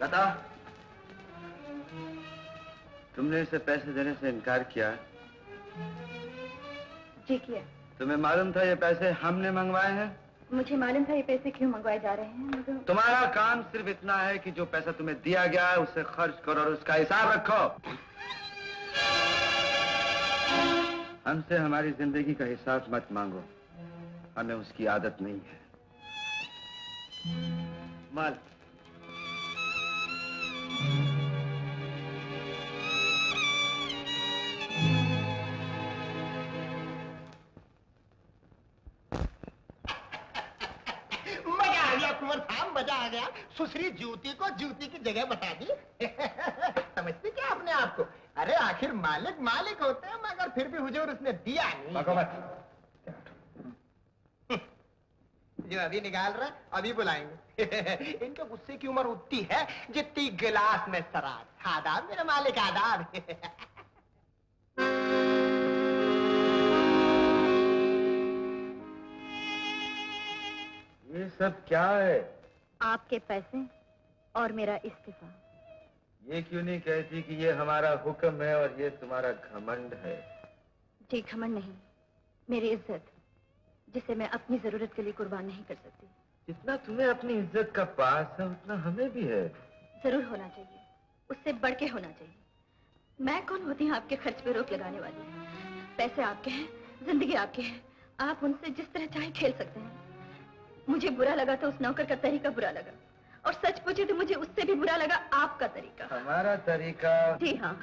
लता, तुमने इसे पैसे देने से इनकार किया? जी किया। तुम्हें मालूम था ये पैसे हमने मंगवाए हैं? मुझे मालूम था ये पैसे क्यों मंगवाए जा रहे हैं, मगर तुम्हारा काम सिर्फ इतना है कि जो पैसा तुम्हें दिया गया है उसे खर्च करो और उसका हिसाब रखो। हमसे हमारी जिंदगी का हिसाब मत मांगो, हमें उसकी आदत नहीं है। माल मजा आ गया। सुसरी जूती को जूती की जगह बता दी। समझते क्या अपने आप को? अरे आखिर मालिक मालिक होते हैं, मगर फिर भी हुजूर उसने दिया नहीं। जो अभी निकाल रहा अभी बुलाएंगे। इनके गुस्से की उम्र उतनी है जितनी गिलास में शराब। आदाब मेरे मालिक, आदाब। ये सब क्या है? आपके पैसे और मेरा इस्तीफा। ये क्यों नहीं कहती कि ये हमारा हुक्म है और ये तुम्हारा घमंड है? जी घमंड नहीं, मेरी इज्जत, जिसे मैं अपनी जरूरत के लिए कुर्बान नहीं कर सकती। जितना तुम्हें अपनी इज्जत का पास है उतना हमें भी है। जरूर होना चाहिए, उससे बढ़ के होना चाहिए। मैं कौन होती हूँ आपके खर्च पे रोक लगाने वाली? पैसे आपके हैं, जिंदगी आपकी है, आप उनसे जिस तरह चाहे खेल सकते हैं। मुझे बुरा लगा तो उस नौकर का तरीका बुरा लगा, और सच पूछे तो मुझे उससे भी बुरा लगा आपका तरीका। हमारा तरीका? जी हाँ,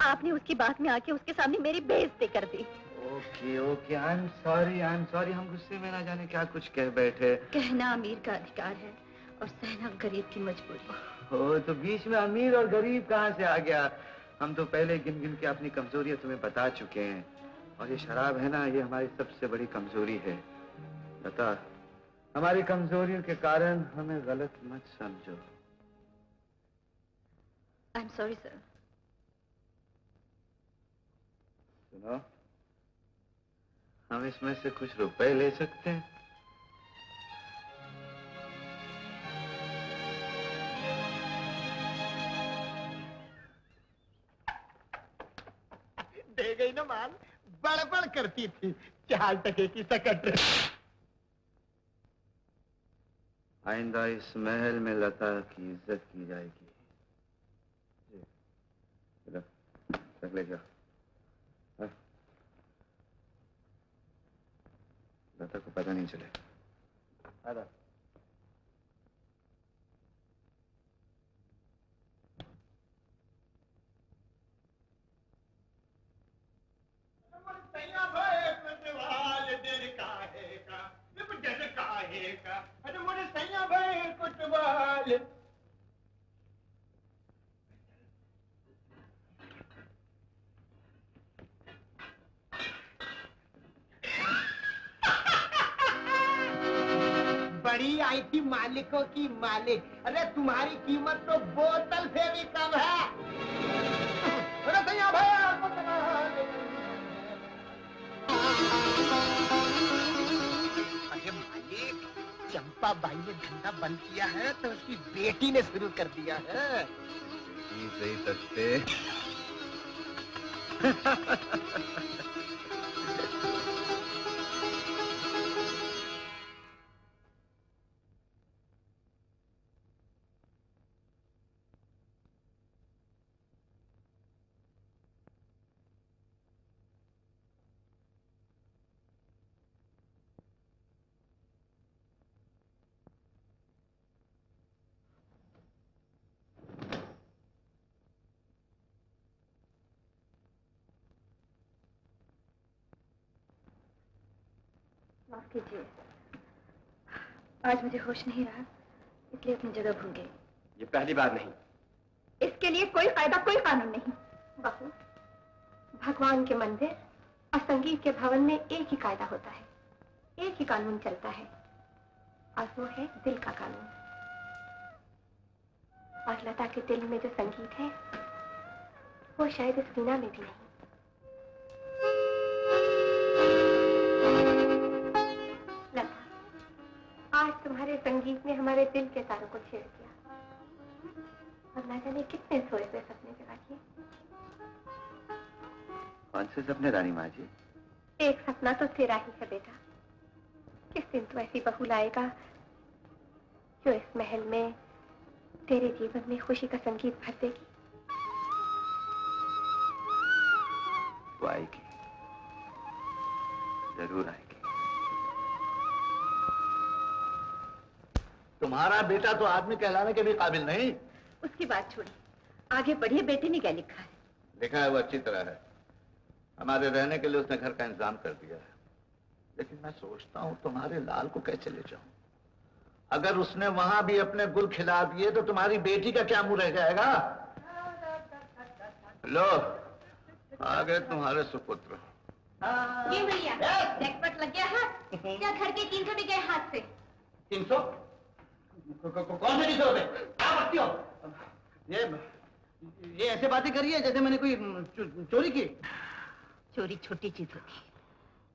आपने उसकी बात में आके उसके सामने मेरी बेइज्जती कर दी। Okay okay, I am sorry, I am sorry. हम गुस्से में ना जाने क्या कुछ कह बैठे। कहना अमीर का अधिकार है और सहना गरीब की मजबूरी। ओ, तो बीच में अमीर और गरीब कहाँ से आ गया? हम तो पहले गिन गिन के अपनी कमजोरियां तुम्हें बता चुके हैं, और ये शराब है ना, ये हमारी सबसे बड़ी कमजोरी है। बता, हमारी कमजोरियों के कारण हमें गलत मत समझो। आई एम सॉरी सर। सुनो, हम इसमें से कुछ रुपए ले सकते हैं? दे गई ना माल, बड़बड़ करती थी 4 टके की सकट। आइंदा इस महल में लता की इज्जत की जाएगी। रख ले जाओ। लता को पता नहीं चले। आदा। बड़ी आई थी मालिकों की मालिक। अरे तुम्हारी कीमत तो बोतल से भी कम है। अरे सैया भाई, अरे मालिक, चंपा बाई ने धंधा बंद किया है तो उसकी बेटी ने शुरू कर दिया है। सही सकते। माफ कीजिए, आज मुझे होश नहीं रहा, इसलिए अपनी जगह भूल गई। ये पहली बार नहीं। इसके लिए कोई कायदा, कोई कानून नहीं। बहू, भगवान के मंदिर और संगीत के भवन में एक ही कायदा होता है, एक ही कानून चलता है, और वो है दिल का कानून। और लता के दिल में जो संगीत है वो शायद इस वीणा में भी नहीं। लता, आज तुम्हारे संगीत ने हमारे दिल के तारों को छेड़ दिया। और ना जाने कितने सोए हुए सपने जगा किए। कौन से सपने रानी माँ जी? एक सपना तो तेरा ही है बेटा। किस दिन तो ऐसी बहू लाएगा जो इस महल में तेरे जीवन में खुशी का संगीत भर देगी। वो आएगी, जरूर आएगी। तुम्हारा बेटा तो आदमी कहलाने के भी काबिल नहीं। उसकी बात छोड़िए, आगे बढ़िए। बेटे ने क्या लिखा है? लिखा है वो अच्छी तरह है। हमारे रहने के लिए उसने घर का इंतजाम कर दिया है। लेकिन मैं सोचता हूँ तुम्हारे लाल को कैसे ले जाऊं। अगर उसने वहां भी अपने गुल खिला दिए तो तुम्हारी बेटी का क्या मुंह रह जाएगा। लो आ गए तुम्हारे सुपुत्र। ये भैया जैकपॉट लग गया हाथ। क्या घर के 300 भी गए हाथ से? 300? कौन से 300 रुपए? क्या करती हो? ये ऐसे बातें करिए जैसे मैंने कोई चोरी की। चोरी छोटी चीज होती है।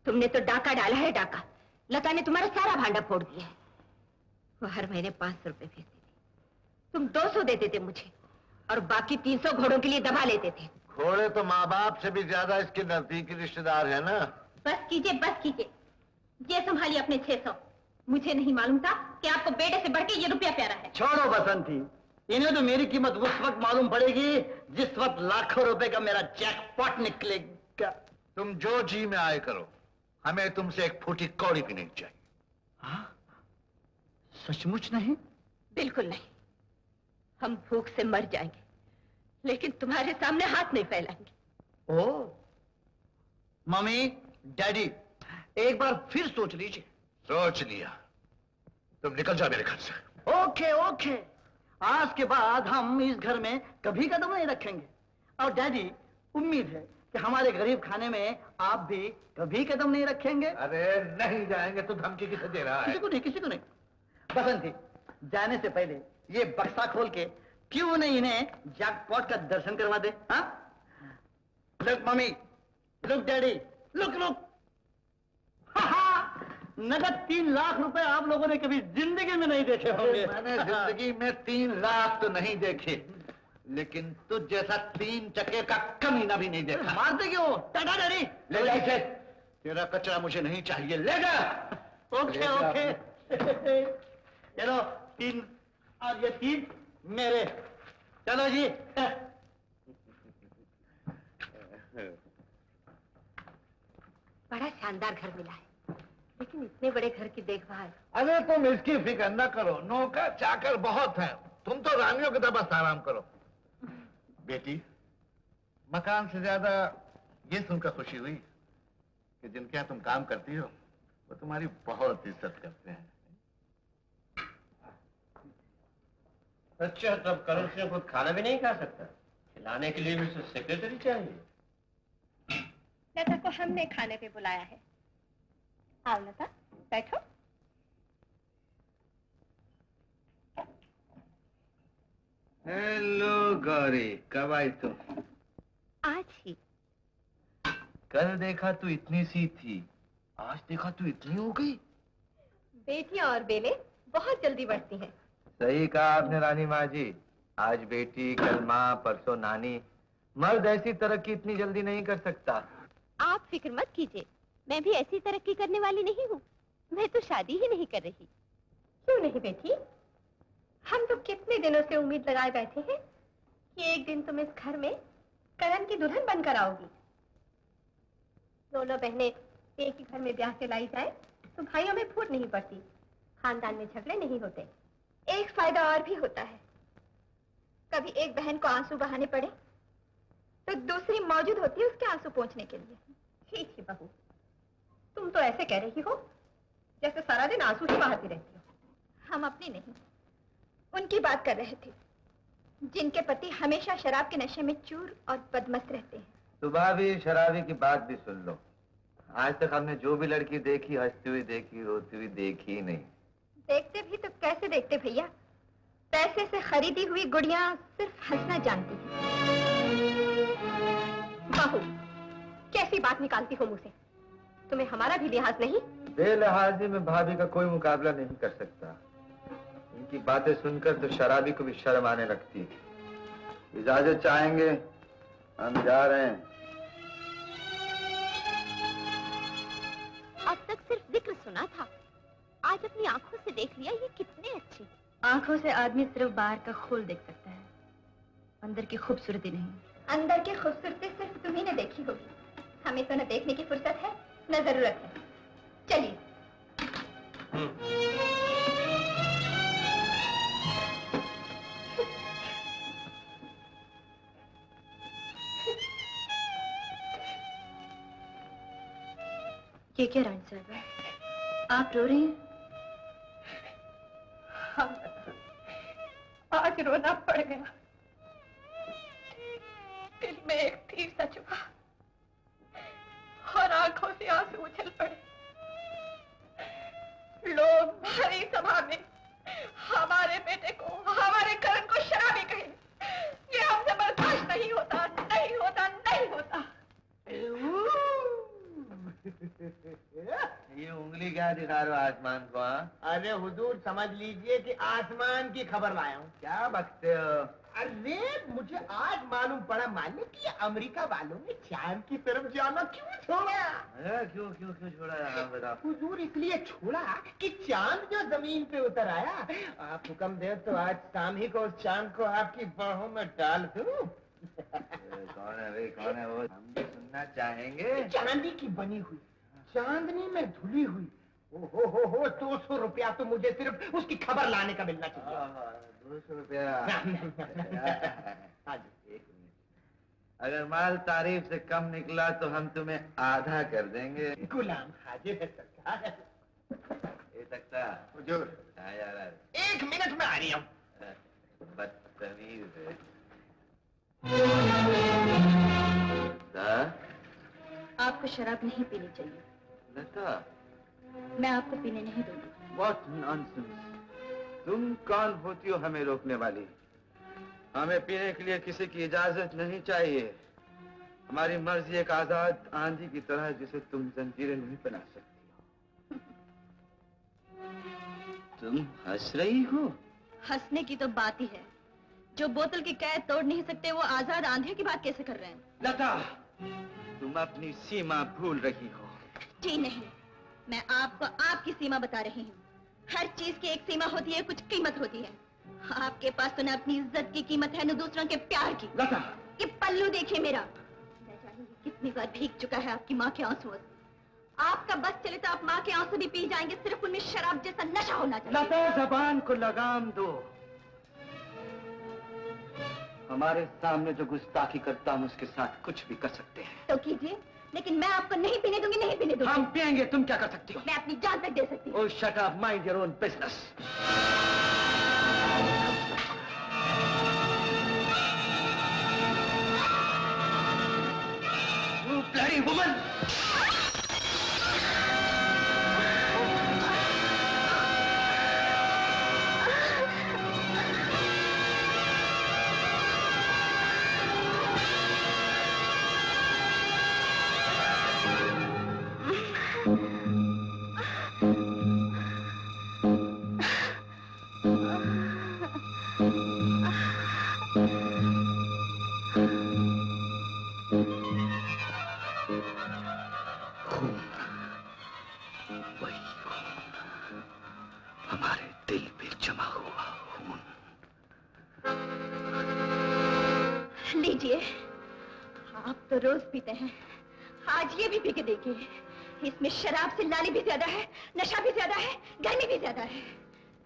तुमने तो डाका डाला है, डाका। लता ने तुम्हारा सारा भांडा फोड़ दिया है। वो हर महीने 500 रुपए भेजती थी। तुम 200 देते थे मुझे और बाकी 300 घोड़ों के लिए दबा लेते थे। घोड़े तो माँ बाप से भी ज्यादा इसके नजदीकी रिश्तेदार है ना। बस कीजिए, बस कीजिए। ये संभालिए अपने 600। मुझे नहीं मालूम था कि आपको बेटे से बढ़ के ये रुपया प्यारा है। छोड़ो बसंती, इन्हें तो मेरी कीमत उस वक्त मालूम पड़ेगी जिस वक्त लाखों रुपए का मेरा जैकपॉट निकलेगा। तुम जो जी में आए करो, हमें तुमसे एक फूटी कौड़ी भी नहीं चाहिए। हाँ? सचमुच नहीं? बिल्कुल नहीं। हम भूख से मर जाएंगे, लेकिन तुम्हारे सामने हाथ नहीं फैलाएंगे। ओ, मम्मी, डैडी, एक बार फिर सोच लीजिए। सोच लिया। तुम निकल जाओ मेरे घर से। ओके ओके, आज के बाद हम इस घर में कभी कदम नहीं रखेंगे। और डैडी, उम्मीद है कि हमारे गरीब खाने में आप भी कभी कदम नहीं रखेंगे। अरे नहीं जाएंगे तो धमकी किसे दे रहा है? किसी को नहीं, किसी को नहीं। बसंती, जाने से पहले ये बक्सा खोल के क्यों नहीं इन्हें जैकपॉट का दर्शन करवा दे? हाँ? Look mummy, look daddy, look look. नगद 3 लाख रुपए आप लोगों ने कभी जिंदगी में नहीं देखे होंगे। मैंने जिंदगी में 3 लाख तो नहीं देखे, लेकिन तुझ जैसा 3 चक्के का कमीना भी नहीं देखा। मारते क्यों? टाटा डैडी, ले जा इसे। तेरा कचरा मुझे नहीं चाहिए, ले जा। Okay okay. चलो 3 और ये 3 मेरे। चलो जी। बड़ा शानदार घर मिला है, लेकिन इतने बड़े घर की देखभाल। अरे तुम इसकी फिक्र न करो, नौकर चाकर बहुत हैं। तुम तो रानियों की तरह बस आराम करो। बेटी, मकान से ज्यादा ये सुनकर खुशी हुई कि जिनके यहाँ तुम काम करती हो वो तुम्हारी बहुत इज्जत करते हैं। अच्छा, तब करण सिंह खुद खाना भी नहीं खा सकता? खिलाने के लिए भी उसे सेक्रेटरी चाहिए। लता को हमने खाने पे बुलाया है। आओ लता, बैठो। हेलो गौरी, कब आई तुम? आज ही। कल देखा तू इतनी सी थी, आज देखा तू इतनी हो गई। बेटियां और बेले बहुत जल्दी बढ़ती हैं। सही कहा आपने रानी माँ जी। आज बेटी, कल माँ, परसों नानी। मर्द ऐसी तरक्की इतनी जल्दी नहीं कर सकता। आप फिक्र मत कीजिए, मैं भी ऐसी तरक्की करने वाली नहीं हूँ। मैं तो शादी ही नहीं कर रही। क्यों नहीं बेटी? हम तो कितने दिनों से उम्मीद लगाए बैठे हैं कि एक दिन तुम इस घर में करण की दुल्हन बनकर आओगी। दोनों बहनें एक ही घर में ब्याह के लाई जाए तो भाइयों में फूट नहीं पड़ती, खानदान में झगड़े नहीं होते। एक फायदा और भी होता है, कभी एक बहन को आंसू बहाने पड़े तो दूसरी मौजूद होती है उसके आंसू पोंछने के लिए। ठीक है बहू, तुम तो ऐसे कह रही हो जैसे सारा दिन आंसू ही बहाती रहती हो। हम अपनी नहीं, उनकी बात कर रहे थे जिनके पति हमेशा शराब के नशे में चूर और बदमस्त रहते हैं। सुबह भी शराबी की बात भी सुन लो। आज तक हमने जो भी लड़की देखी, हंसती हुई देखी, रोती हुई देखी ही नहीं। देखते भी तो कैसे देखते भैया? पैसे से खरीदी हुई गुड़िया सिर्फ हंसना जानती है। बहू, कैसी बात निकालती हो मुंह से? तुम्हें हमारा भी लिहाज नहीं? बेलिहाजी में भाभी का कोई मुकाबला नहीं कर सकता। इनकी बातें सुनकर तो शराबी को भी शर्म आने लगती है। इजाजत चाहेंगे? हम जा रहे हैं। अब तक सिर्फ जिक्र सुना था, आज अपनी आंखों से देख लिया। ये कितने अच्छे। आंखों से आदमी सिर्फ बाहर का खोल देख सकता है, अंदर की खूबसूरती नहीं। अंदर की खूबसूरती सिर्फ तुम्ही ने देखी होगी, हमें तो न देखने की फुर्सत है न जरूरत है। चलिए। ये क्या रानी साहब, आप रो रही हैं? हाँ, आज रोना पड़ गया। दिल में एक तीर सा चुभा और आंखों से आंसू उछल पड़े। लोग भारी सभा में हमारे बेटे को, हमारे करण को शराबी कहे। ये हमसे बर्दाश्त नहीं होता, नहीं होता, नहीं होता। ये उंगली क्या दिखा रहे हो आसमान को? हाँ, अरे हुजूर समझ लीजिए कि आसमान की खबर लाया हूँ। क्या बकते हो? अरे मुझे आज मालूम पड़ा मालिक कि अमेरिका वालों ने चांद की तरफ जाना क्यों छोड़ा। क्यों क्यों क्यों छोड़ा? हाँ, बताओ। हुजूर इसलिए छोड़ा कि चांद जो जमीन पे उतर आया, आप हुक्म दे तो आज शाम ही को उस चांद को आपकी बाहों में डाल दूं। कौन है भाई, कौन है वो? हम भी सुनना चाहेंगे। चांदी की बनी हुई, चांदनी में धुली हुई। हो 200 रुपया तो मुझे सिर्फ उसकी खबर लाने का मिलना चाहिए। 200 रुपया? हाँ जी। एक मिनट, अगर माल तारीफ से कम निकला तो हम तुम्हें आधा कर देंगे। गुलाम हाजिर है सरकार। ये तख्ता हुजूर हाँ यार, 1 मिनट में आ रही हूँ। बदतमीज है। आपको शराब नहीं पीनी चाहिए। लता, मैं आपको पीने नहीं दूंगी। What nonsense! तुम कौन होती हो हमें रोकने वाली? हमें पीने के लिए किसी की इजाजत नहीं चाहिए। हमारी मर्जी एक आजाद आंधी की तरह जिसे तुम जंजीरें नहीं बना सकती हो। तुम हंस रही हो? हंसने की तो बात ही है। जो बोतल की कैद तोड़ नहीं सकते वो आजाद आंधियों की बात कैसे कर रहे हैं? लता, तुम अपनी सीमा भूल रही हो। जी नहीं, मैं आपको आपकी सीमा बता रही हूँ। हर चीज की एक सीमा होती है, कुछ कीमत होती है। आपके पास तो न अपनी इज्जत की कीमत है न दूसरों के प्यार की। लता, ये पल्लू देखिए मेरा, मैं जाने कितनी बार भीग चुका है आपकी माँ के आंसुओं से। आपका बस चले तो आप माँ के आंसू भी पी जाएंगे, सिर्फ उनमें शराब जैसा नशा होना चाहिए। लता, जबान को लगाम दो। हमारे सामने जो गुस्ताखी करता हूँ उसके साथ कुछ भी कर सकते हैं। तो कीजिए, लेकिन मैं आपको नहीं पीने दूंगी, नहीं पीने दूंगी। हम पिएंगे, तुम क्या कर सकती हो? मैं अपनी जान तक दे सकती हूँ। Oh, shut up, mind your own business. You bloody woman! हमारे दिल पे जमा हुआ खून। लीजिए, आप तो रोज पीते हैं, आज ये भी पी के देखिए। इसमें शराब से लाली भी ज्यादा है, नशा भी ज्यादा है, गर्मी भी ज्यादा है।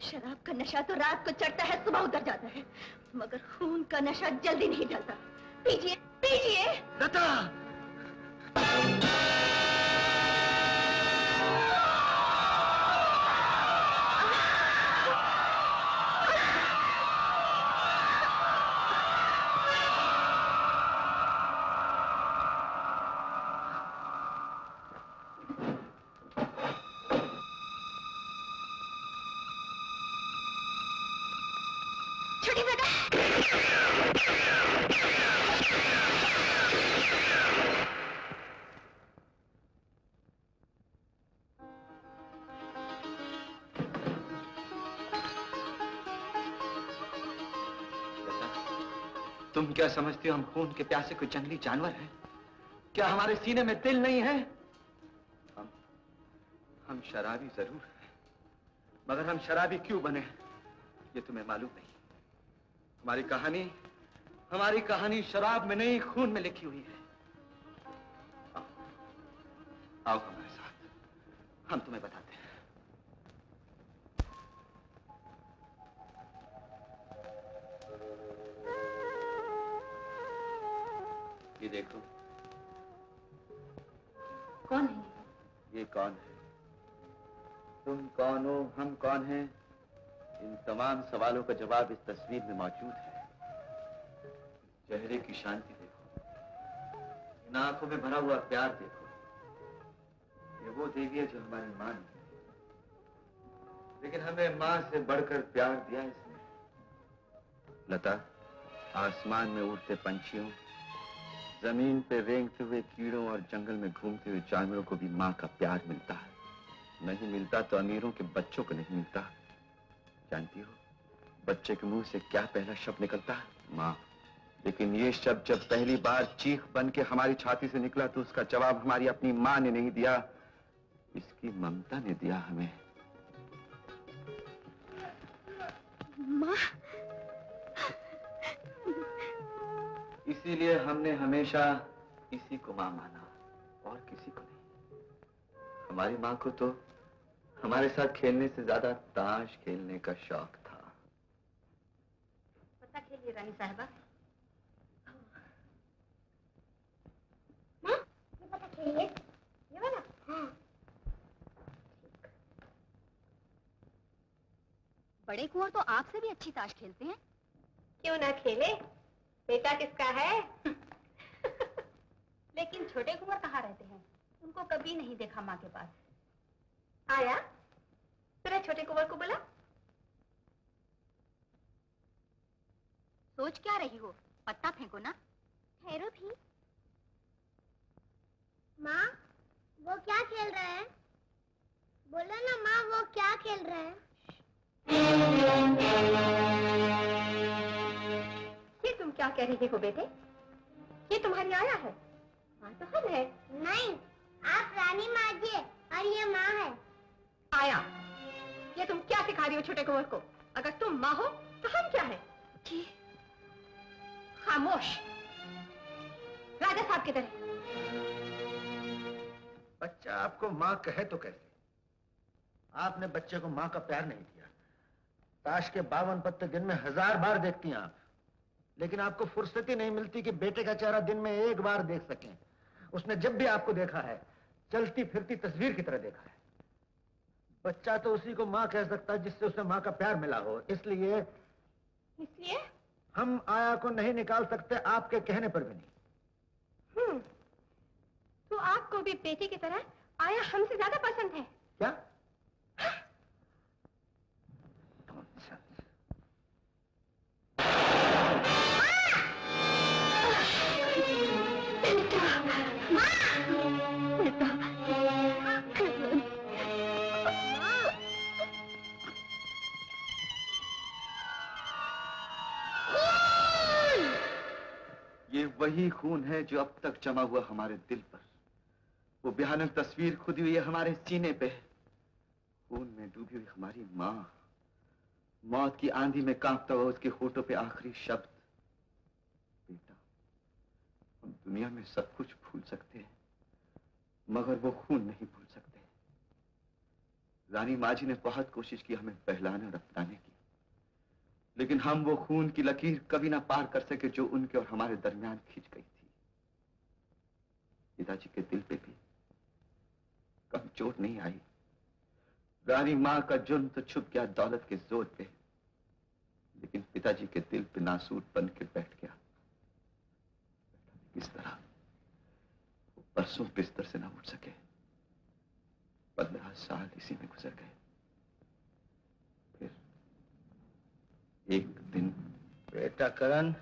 शराब का नशा तो रात को चढ़ता है, सुबह उतर जाता है, मगर खून का नशा जल्दी नहीं ढलता। पीजिए, पीजिए। लता! छोटी बेटा, तुम क्या समझती हो हम खून के प्यासे कोई जंगली जानवर हैं? क्या हमारे सीने में दिल नहीं है? हम शराबी जरूर हैं, मगर हम शराबी क्यों बने ये तुम्हें मालूम नहीं। हमारी कहानी शराब में नहीं, खून में लिखी हुई है। आओ हमारे साथ, हम तुम्हें बताते हैं। ये देखो। कौन है ये कौन है? तुम कौन हो, हम कौन हैं? इन तमाम सवालों का जवाब इस तस्वीर में मौजूद है। चेहरे की शांति देखो, इन आंखों में भरा हुआ प्यार देखो। ये वो देवी है जो हमारी मां ने, लेकिन हमें मां से बढ़कर प्यार दिया इसने। लता, आसमान में उड़ते पंछियों, जमीन पे रेंगते हुए कीड़ों और जंगल में घूमते हुए जानवरों को भी मां का प्यार मिलता है। नहीं मिलता तो अमीरों के बच्चों को नहीं मिलता। जानती हो बच्चे के मुंह से क्या पहला शब्द निकलता है? मां। लेकिन ये शब्द जब पहली बार चीख बन के हमारी छाती से निकला तो उसका जवाब हमारी अपनी मां ने नहीं दिया, इसकी ममता ने दिया हमें। माँ? इसीलिए हमने हमेशा इसी को मां माना और किसी को नहीं। हमारी मां को तो हमारे साथ खेलने से ज्यादा ताश खेलने का शौक था। पता खेलिए रानी साहबा। माँ, ये पता खेलिए। ये वाला? हाँ। बड़े कुंवर तो आपसे भी अच्छी ताश खेलते हैं। क्यों ना खेले? बेटा किसका है? लेकिन छोटे कुंवर कहाँ रहते हैं? उनको कभी नहीं देखा माँ के पास। आया, तेरा छोटे कुंवर को बुला। सोच क्या रही हो? पत्ता फेंको ना। ठहरो भी। माँ, वो क्या खेल रहे हैं? बोलो ना माँ, वो क्या खेल रहे हैं? ये तुम क्या कह रही हो बेटे? ये तुम्हारी आया है? माँ तो हम है। नहीं, आप रानी माँ जी और ये माँ है। आया, ये तुम क्या सिखा रही हो छोटे कुंवर को? अगर तुम माँ हो तो हम क्या है? जी। खामोश, राजा साहब की तरह। बच्चा आपको माँ कहे तो कैसे? आपने बच्चे को माँ का प्यार नहीं दिया। ताश के 52 पत्ते दिन में 1000 बार देखती हैं आप, लेकिन आपको फुर्सत ही नहीं मिलती कि बेटे का चेहरा दिन में एक बार देख सकें। उसने जब भी आपको देखा है चलती फिरती तस्वीर की तरह देखा है। बच्चा तो उसी को माँ कह सकता है जिससे उसे माँ का प्यार मिला हो। इसलिए हम आया को नहीं निकाल सकते, आपके कहने पर भी नहीं। तो आपको भी बेटी की तरह आया हमसे ज्यादा पसंद है क्या? ये वही खून है जो अब तक जमा हुआ हमारे दिल पर। वो भयानक तस्वीर खुदी हुई है हमारे सीने पे। खून में डूबी हुई हमारी माँ, मौत की आंधी में कांपता हुआ उसके होठों पे आखिरी शब्द, बेटा। हम दुनिया में सब कुछ भूल सकते हैं, मगर वो खून नहीं भूल सकते। रानी माँ जी ने बहुत कोशिश की हमें बहलाने और अपनाने की, लेकिन हम वो खून की लकीर कभी ना पार कर सके जो उनके और हमारे दरमियान खिंच गई थी। पिताजी के दिल पे भी कभी चोट नहीं आई। रानी मां का जुर्म तो छुप गया दौलत के जोर पे, लेकिन पिताजी के दिल पे नासूर बन के बैठ गया। किस तरह वो परसों बिस्तर से ना उठ सके। 15 साल इसी में गुजर गए। एक दिन। बेटा करण,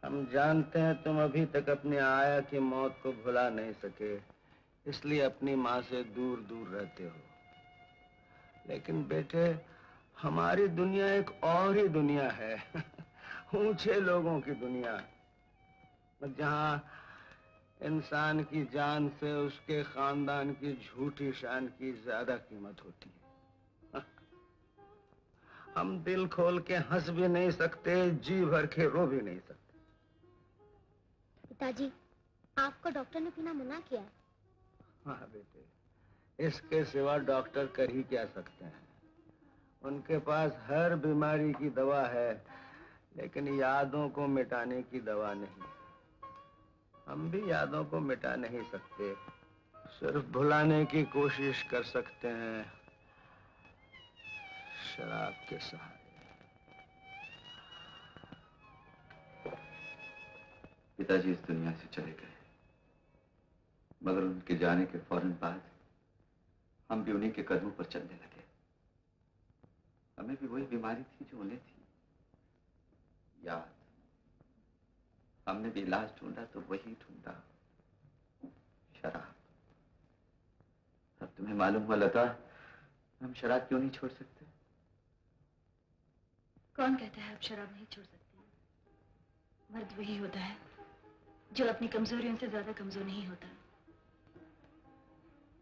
हम जानते हैं तुम अभी तक अपनी आया की मौत को भुला नहीं सके, इसलिए अपनी माँ से दूर दूर रहते हो। लेकिन बेटे, हमारी दुनिया एक और ही दुनिया है। ऊंचे लोगों की दुनिया, जहां इंसान की जान से उसके खानदान की झूठी शान की ज्यादा कीमत होती है। हम दिल खोल के हंस भी नहीं सकते, जी भर के रो भी नहीं सकते। पिताजी, आपको डॉक्टर ने पीना मना किया है। हाँ बेटे, इसके सिवा डॉक्टर कर ही क्या सकते हैं। उनके पास हर बीमारी की दवा है, लेकिन यादों को मिटाने की दवा नहीं। हम भी यादों को मिटा नहीं सकते, सिर्फ भुलाने की कोशिश कर सकते हैं शराब के सहारे। पिताजी इस दुनिया से चले गए, मगर उनके जाने के फौरन बाद हम भी उन्हीं के कदमों पर चलने लगे। हमें भी वही बीमारी थी जो उन्हें थी, याद। हमने भी इलाज ढूंढा तो वही ढूंढा, शराब। अब तुम्हें मालूम हुआ लता, हम शराब क्यों नहीं छोड़ सकते? कौन कहता है आप शराब नहीं छोड़ सकती? मर्द वही होता है जो अपनी कमजोरियों से ज्यादा कमजोर नहीं होता।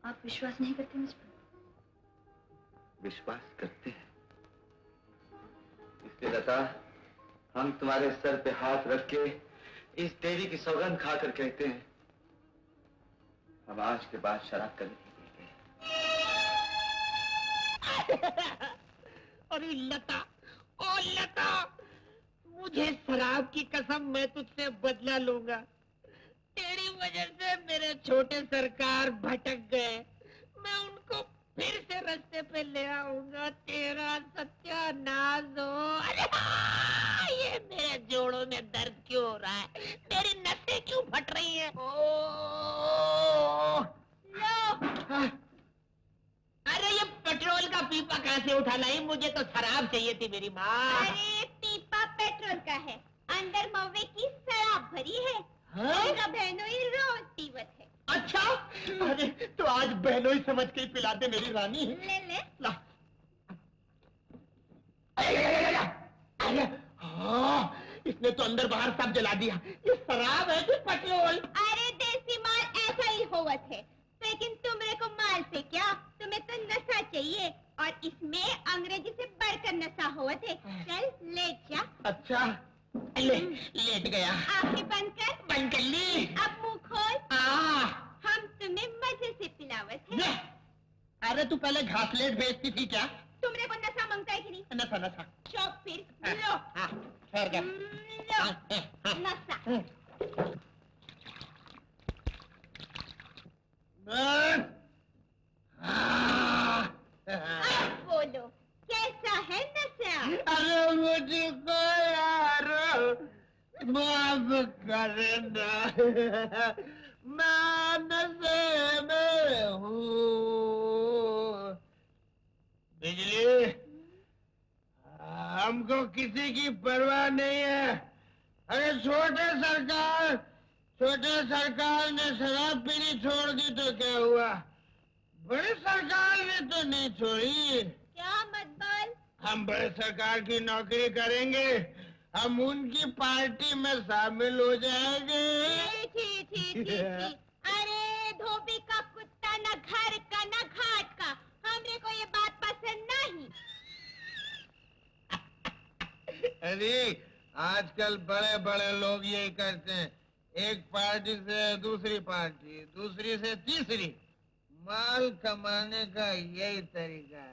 आप विश्वास नहीं करते मुझ पर? विश्वास करते हैं, इसलिए लता हम तुम्हारे सर पे हाथ रख के इस देवी की सौगंध खाकर कहते हैं, हम आज के बाद शराब कभी नहीं पीएंगे। अरे लता, ओ लता, मुझे शराब की कसम, मैं तुझसे बदला लूंगा। तेरी वजह से मेरे छोटे सरकार भटक गए, मैं उनको फिर से रास्ते पे ले आऊंगा। तेरा सत्यानाश हो। अरे हाँ, ये मेरे जोड़ों में दर्द क्यों हो रहा है? मेरी नसें क्यों फट रही हैं? लो। अरे ये पेट्रोल का पीपा कहाँ से उठा लाई? मुझे तो शराब चाहिए थी मेरी माँ। अरे पीपा पेट्रोल का है, अंदर मवे की शराब भरी है। हाँ? बहनोई रोज पीवत है। अच्छा, अरे तो आज बहनोई समझ के ही पिला दे मेरी रानी। ले ले। ला। अरे हाँ, इसने तो अंदर बाहर सब जला दिया। ये शराब है कि पेट्रोल? अरे देसी माल ऐसा ही होवत है, लेकिन तुमरे को माल से क्या, तुम्हें तो नशा चाहिए, और इसमें अंग्रेजी से बढ़कर नशा होवत है। चल लेट जा। अच्छा, ले लेट गया। आंखें बंद कर। बंद कर ली। अब मुंह खोल। हम तुम्हें मजे से पिलावत है। ले। अरे तू पहले घासलेट बेचती थी क्या? तुमरे को नशा मांगता है कि नहीं? नशा नशा। चौक फिर लो। ठहर जा। लो नशा। अब बोलो, कैसा है नशा? अरे मुझको यार माफ करना, मैं नशे में हूँ। बिजली, हमको किसी की परवाह नहीं है। अरे छोटे सरकार ने शराब पीनी छोड़ दी तो क्या हुआ? बड़े सरकार ने तो नहीं छोड़ी। क्या मत बोल? हम बड़े सरकार की नौकरी करेंगे, हम उनकी पार्टी में शामिल हो जाएंगे। छी। अरे धोबी का कुत्ता, न घर का न घाट का, हमरे को ये बात पसंद नहीं। अरे आजकल बड़े बड़े लोग यही करते हैं, एक पार्टी से दूसरी पार्टी, दूसरी से तीसरी, माल कमाने का यही तरीका है।